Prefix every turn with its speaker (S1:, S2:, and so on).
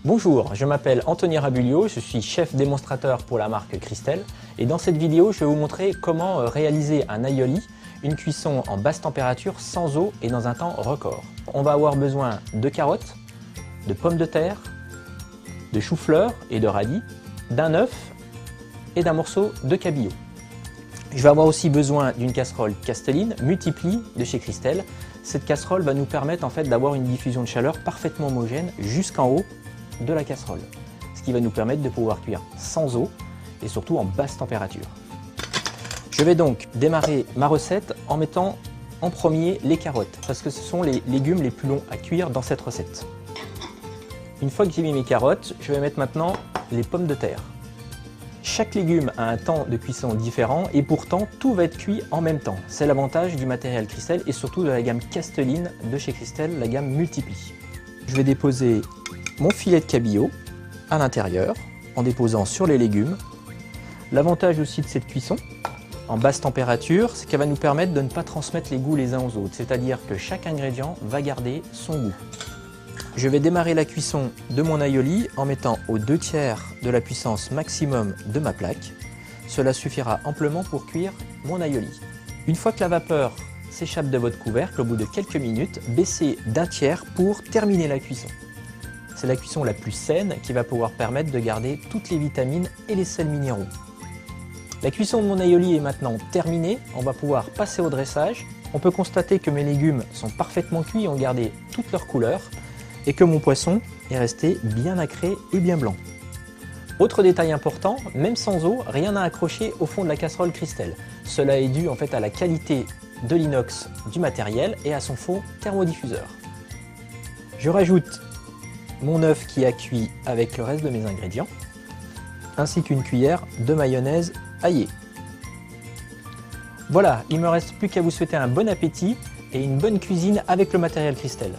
S1: Bonjour, je m'appelle Anthony Rabulio, je suis chef démonstrateur pour la marque Christelle et dans cette vidéo je vais vous montrer comment réaliser un aioli, une cuisson en basse température sans eau et dans un temps record. On va avoir besoin de carottes, de pommes de terre, de chou-fleur et de radis, d'un œuf et d'un morceau de cabillaud. Je vais avoir aussi besoin d'une casserole Castelline Multipli de chez Christelle. Cette casserole va nous permettre d'avoir une diffusion de chaleur parfaitement homogène jusqu'en haut de la casserole, ce qui va nous permettre de pouvoir cuire sans eau et surtout en basse température. Je vais donc démarrer ma recette en mettant en premier les carottes parce que ce sont les légumes les plus longs à cuire dans cette recette. Une fois que j'ai mis mes carottes, je vais mettre maintenant les pommes de terre. Chaque légume a un temps de cuisson différent et pourtant tout va être cuit en même temps. C'est l'avantage du matériel Christelle et surtout de la gamme Castelline de chez Christelle, la gamme Multipli. Je vais déposer mon filet de cabillaud à l'intérieur en déposant sur les légumes. L'avantage aussi de cette cuisson en basse température, c'est qu'elle va nous permettre de ne pas transmettre les goûts les uns aux autres, c'est-à-dire que chaque ingrédient va garder son goût. Je vais démarrer la cuisson de mon aioli en mettant aux 2/3 de la puissance maximum de ma plaque. Cela suffira amplement pour cuire mon aioli. Une fois que la vapeur s'échappe de votre couvercle, au bout de quelques minutes, baissez d'1/3 pour terminer la cuisson. C'est la cuisson la plus saine qui va pouvoir permettre de garder toutes les vitamines et les sels minéraux. La cuisson de mon aioli est maintenant terminée, on va pouvoir passer au dressage. On peut constater que mes légumes sont parfaitement cuits, ont gardé toutes leurs couleurs et que mon poisson est resté bien nacré et bien blanc. Autre détail important, même sans eau, rien n'a accroché au fond de la casserole Christelle. Cela est dû à la qualité de l'inox du matériel et à son fond thermodiffuseur. Je rajoute mon œuf qui a cuit avec le reste de mes ingrédients, ainsi qu'une cuillère de mayonnaise aillée. Voilà, il ne me reste plus qu'à vous souhaiter un bon appétit et une bonne cuisine avec le matériel Christelle.